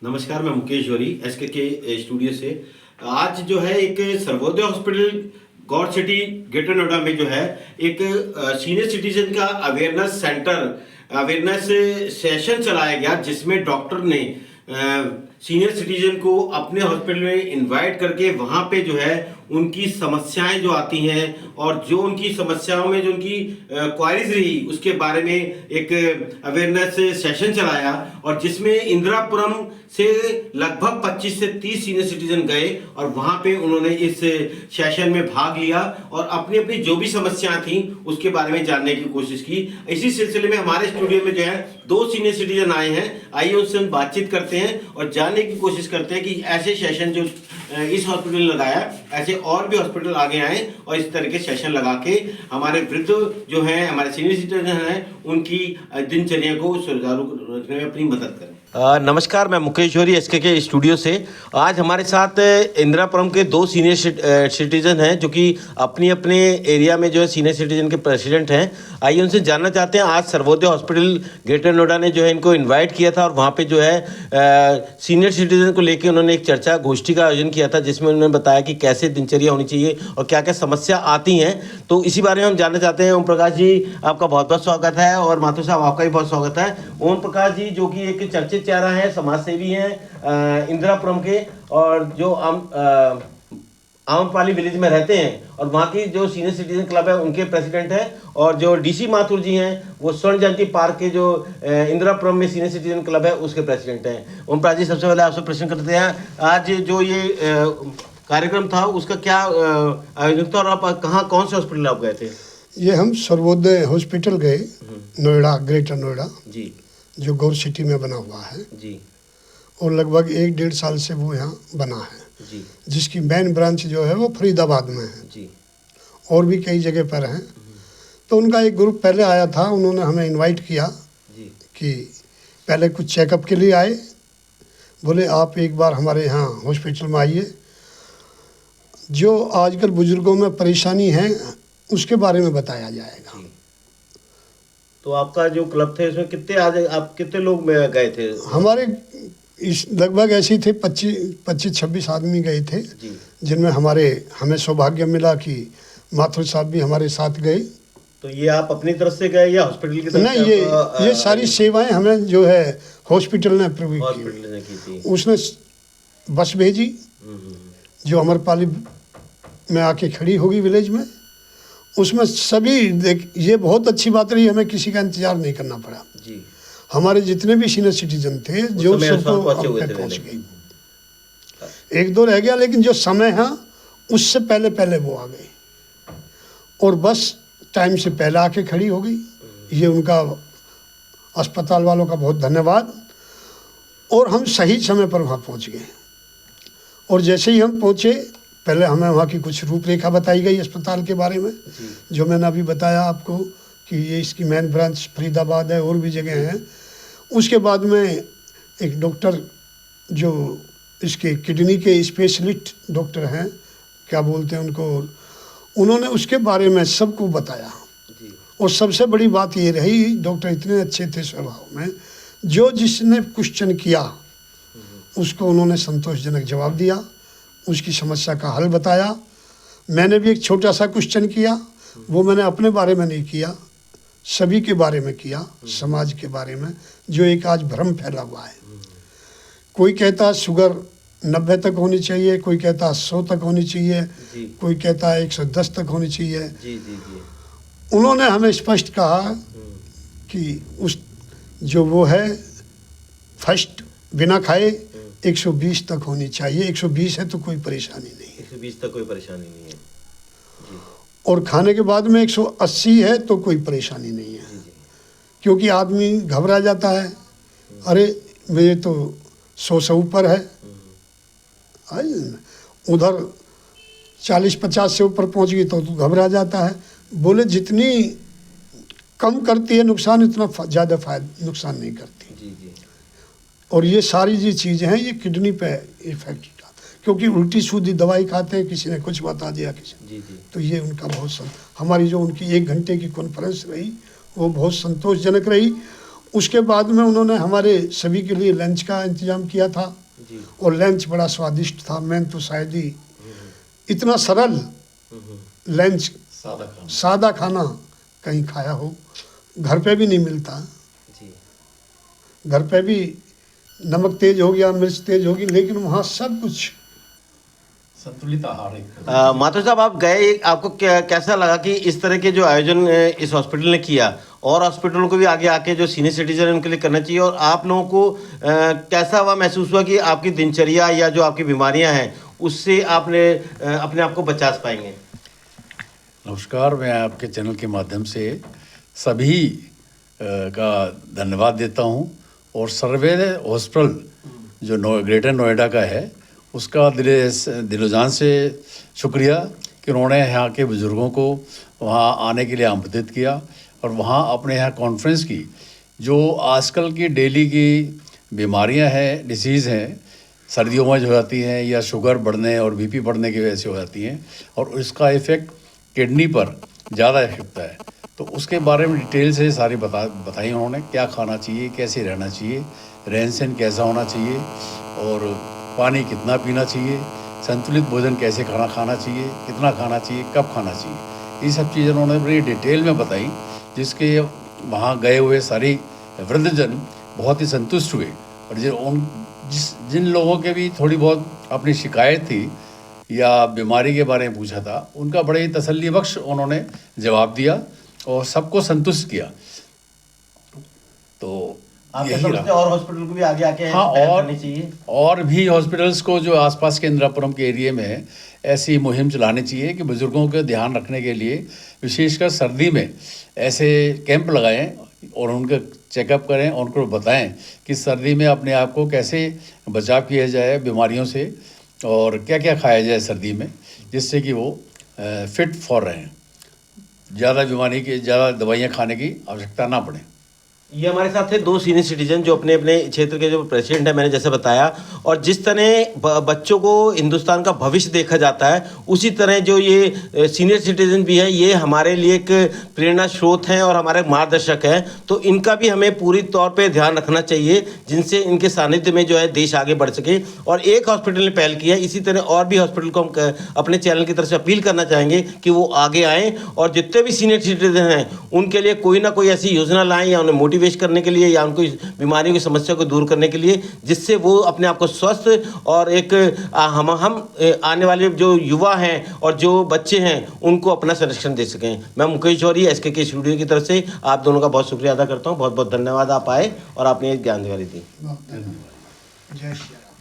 नमस्कार, मैं मुकेश जोरी SKK स्टूडियो से। आज जो है एक सर्वोदय हॉस्पिटल गौर सिटी ग्रेटर नोएडा में जो है एक सीनियर सिटीजन का अवेयरनेस सेशन चलाया गया, जिसमें डॉक्टर ने सीनियर सिटीजन को अपने हॉस्पिटल में इनवाइट करके वहाँ पे जो है उनकी समस्याएं जो आती हैं और जो उनकी समस्याओं में जो उनकी क्वारीज रही उसके बारे में एक अवेयरनेस सेशन चलाया, और जिसमें इंदिरापुरम से लगभग 25 से 30 सीनियर सिटीजन गए और वहाँ पे उन्होंने इस सेशन में भाग लिया और अपनी अपनी जो भी समस्याएं थी उसके बारे में जानने की कोशिश की। इसी सिलसिले में हमारे स्टूडियो में जो है 2 सीनियर सिटीजन आए हैं। आइए उनसे हम बातचीत करते हैं और जानने की कोशिश करते हैं कि ऐसे सेशन जो इस हॉस्पिटल ने लगाया, ऐसे और भी हॉस्पिटल आगे आए और इस तरह के सेशन लगा के हमारे वृद्ध जो हैं, हमारे सीनियर सिटीजन हैं, उनकी दिनचर्या को सुचारू रखने में अपनी मदद करें। नमस्कार, मैं मुकेश जोरी SKK स्टूडियो से। आज हमारे साथ इंदिरापुरम के 2 सीनियर सिटीजन हैं जो कि अपनी अपने एरिया में जो है सीनियर सिटीजन के प्रेसिडेंट हैं। आइए उनसे जानना चाहते हैं। आज सर्वोदय हॉस्पिटल ग्रेटर नोएडा ने जो है इनको इनवाइट किया था और वहाँ पे जो है सीनियर सिटीजन को लेकर उन्होंने एक चर्चा गोष्ठी का आयोजन किया था, जिसमें उन्होंने बताया कि कैसे दिनचर्या होनी चाहिए और क्या क्या समस्या आती हैं। तो इसी बारे में हम जानना चाहते हैं। ओम प्रकाश जी, आपका बहुत बहुत स्वागत है, और माथुर साहब आपका भी बहुत स्वागत है। ओम प्रकाश जी जो कि एक चर्चित चेहरा है, समाज सेवी हैं इंदिरापुरम के, और जो आमपाली विलेज में रहते हैं और वहाँ की जो सीनियर सिटीजन क्लब है उनके प्रेसिडेंट हैं, और जो DC माथुर जी हैं वो स्वर्ण जयंती पार्क के जो इंदिरापुरम में सीनियर सिटीजन क्लब है उसके प्रेसिडेंट हैं। ओम प्रकाश जी, सबसे पहले आपसे प्रश्न करते हैं, आज जो ये कार्यक्रम था उसका क्या आयोजन था और आप कहाँ कौन से हॉस्पिटल आप गए थे? ये हम सर्वोदय हॉस्पिटल गए, नोएडा, ग्रेटर नोएडा जी, जो गौर सिटी में बना हुआ है जी, और लगभग 1-1.5 साल से वो यहाँ बना है जी, जिसकी मेन ब्रांच जो है वो फरीदाबाद में है जी, और भी कई जगह पर हैं। तो उनका एक ग्रुप पहले आया था, उन्होंने हमें इनवाइट किया जी, कि पहले कुछ चेकअप के लिए आए, बोले आप एक बार हमारे यहाँ हॉस्पिटल में आइए, जो आजकल बुजुर्गों में परेशानी है उसके बारे में बताया जाएगा। तो आपका जो क्लब थे उसमें आप कितने लोग गए थे? हमारे इस लगभग ऐसे थे 25-26 आदमी गए थे, जिनमें हमें सौभाग्य मिला कि माथुर साहब भी हमारे साथ गए। तो ये आप अपनी तरफ से गए या हॉस्पिटल की तरफ? नहीं, ये सारी सेवाएं हमें जो है हॉस्पिटल ने प्रोवाइड की। उसने बस भेजी जो अमरपाली में आके खड़ी होगी विलेज में, उसमें सभी ये बहुत अच्छी बात रही, हमें किसी का इंतजार नहीं करना पड़ा जी। हमारे जितने भी सीनियर सिटीजन थे जो सबको पहुंच गए। 1-2 रह गया, लेकिन जो समय है उससे पहले वो आ गए और बस टाइम से पहले आके खड़ी हो गई। ये उनका अस्पताल वालों का बहुत धन्यवाद। और हम सही समय पर वहाँ पहुँच गए, और जैसे ही हम पहुँचे पहले हमें वहाँ की कुछ रूपरेखा बताई गई अस्पताल के बारे में, जो मैंने अभी बताया आपको कि ये इसकी मेन ब्रांच फरीदाबाद है और भी जगह हैं। उसके बाद में एक डॉक्टर जो इसके किडनी के स्पेशलिस्ट डॉक्टर हैं, क्या बोलते हैं उनको, उन्होंने उसके बारे में सबको बताया। और सबसे बड़ी बात ये रही, डॉक्टर इतने अच्छे थे स्वभाव में, जो जिसने क्वेश्चन किया उसको उन्होंने संतोषजनक जवाब दिया, उसकी समस्या का हल बताया। मैंने भी एक छोटा सा क्वेश्चन किया, वो मैंने अपने बारे में नहीं किया, सभी के बारे में किया, समाज के बारे में, जो एक आज भ्रम फैला हुआ है। कोई कहता शुगर 90 तक होनी चाहिए, कोई कहता 100 तक होनी चाहिए, कोई कहता 110 तक होनी चाहिए। उन्होंने हमें स्पष्ट कहा कि उस जो वो है फर्स्ट बिना खाए 120 तक होनी चाहिए। 120 है तो कोई परेशानी नहीं है, 120 तक कोई परेशानी नहीं है जी। और खाने के बाद में 180 है तो कोई परेशानी नहीं है, क्योंकि आदमी घबरा जाता है, अरे मेरे तो 100 से ऊपर है, उधर 40-50 से ऊपर पहुंच गई तो घबरा जाता है। बोले जितनी कम करती है नुकसान, इतना ज़्यादा नुकसान नहीं करती। और ये सारी जो चीज़ें हैं ये किडनी पे इफेक्ट, क्योंकि उल्टी सीधी दवाई खाते हैं, किसी ने कुछ बता दिया किसी ने, तो ये उनका बहुत हमारी जो उनकी 1 घंटे की कॉन्फ्रेंस रही वो बहुत संतोषजनक रही। उसके बाद में उन्होंने हमारे सभी के लिए लंच का इंतजाम किया था जी। और लंच बड़ा स्वादिष्ट था। मैं तो शायद ही इतना सरल लंच, सादा खाना कहीं खाया हो। घर पे भी नहीं मिलता। जी। घर पे भी नमक तेज हो गया, मिर्च तेज होगी, लेकिन वहाँ सब कुछ संतुलित आहार। माथुर साहब, आप गए, आपको कैसा लगा कि इस तरह के जो आयोजन इस हॉस्पिटल ने किया, और हॉस्पिटलों को भी आगे आके जो सीनियर सिटीजन है उनके लिए करना चाहिए, और आप लोगों को कैसा हुआ, महसूस हुआ कि आपकी दिनचर्या या जो आपकी बीमारियां हैं उससे आपने अपने आप को बचा पाएंगे? नमस्कार, मैं आपके चैनल के माध्यम से सभी का धन्यवाद देता हूं, और सर्वे हॉस्पिटल जो ग्रेटर नोएडा का है उसका दिलोजान से शुक्रिया कि उन्होंने यहाँ के बुज़ुर्गों को वहाँ आने के लिए आमंत्रित किया और वहाँ अपने यहाँ कॉन्फ्रेंस की। जो आजकल की डेली की बीमारियाँ हैं, डिसीज़ हैं, सर्दियों में हो जाती हैं या शुगर बढ़ने और बीपी बढ़ने की वजह से हो जाती हैं, और उसका इफ़ेक्ट किडनी पर ज़्यादा इफेक्ट है, तो उसके बारे में डिटेल से सारी बताई उन्होंने। क्या खाना चाहिए, कैसे रहना चाहिए, रहन सहन कैसा होना चाहिए, और पानी कितना पीना चाहिए, संतुलित भोजन कैसे खाना चाहिए, कितना खाना चाहिए, कब खाना चाहिए, ये सब चीज़ें उन्होंने बड़ी डिटेल में बताई, जिसके वहाँ गए हुए सारी वृद्धजन बहुत ही संतुष्ट हुए। और जिन लोगों के भी थोड़ी बहुत अपनी शिकायत थी या बीमारी के बारे में पूछा था, उनका बड़े ही तसल्ली बख्श उन्होंने जवाब दिया और सबको संतुष्ट किया। तो आपके समझते और हॉस्पिटल को भी आगे आके करनी चाहिए, और भी हॉस्पिटल्स को जो आसपास के इंदिरापुरम के एरिया में है ऐसी मुहिम चलानी चाहिए कि बुज़ुर्गों का ध्यान रखने के लिए विशेषकर सर्दी में ऐसे कैंप लगाएं और उनका चेकअप करें, और उनको बताएं कि सर्दी में अपने आप को कैसे बचाव किया जाए बीमारियों से, और क्या क्या खाया जाए सर्दी में, जिससे कि वो फिट फॉर रहें, ज़्यादा दवाइयाँ खाने की आवश्यकता ना पड़े। ये हमारे साथ थे दो सीनियर सिटीजन जो अपने अपने क्षेत्र के जो प्रेसिडेंट है, मैंने जैसे बताया। और जिस तरह बच्चों को हिंदुस्तान का भविष्य देखा जाता है, उसी तरह जो ये सीनियर सिटीजन भी है, ये हमारे लिए एक प्रेरणा स्रोत हैं और हमारे मार्गदर्शक हैं। तो इनका भी हमें पूरी तौर पे ध्यान रखना चाहिए, जिनसे इनके सानिध्य में जो है देश आगे बढ़ सके। और एक हॉस्पिटल ने पहल किया, इसी तरह और भी हॉस्पिटल को हम अपने चैनल की तरफ से अपील करना चाहेंगे कि वो आगे आएँ और जितने भी सीनियर सिटीजन हैं उनके लिए कोई ना कोई ऐसी योजना लाएँ या उन्हें मोटिवेट करने के लिए या उनको बीमारियों की समस्या को दूर करने के लिए, जिससे वो अपने आप को स्वस्थ और एक हम आने वाले जो युवा हैं और जो बच्चे हैं उनको अपना संरक्षण दे सकें। मैं मुकेश जौहरी SKK स्टूडियो की तरफ से आप दोनों का बहुत शुक्रिया अदा करता हूँ। बहुत बहुत धन्यवाद, आप आए और आपने एक ज्ञान दिवाली दी। जय श्री राम।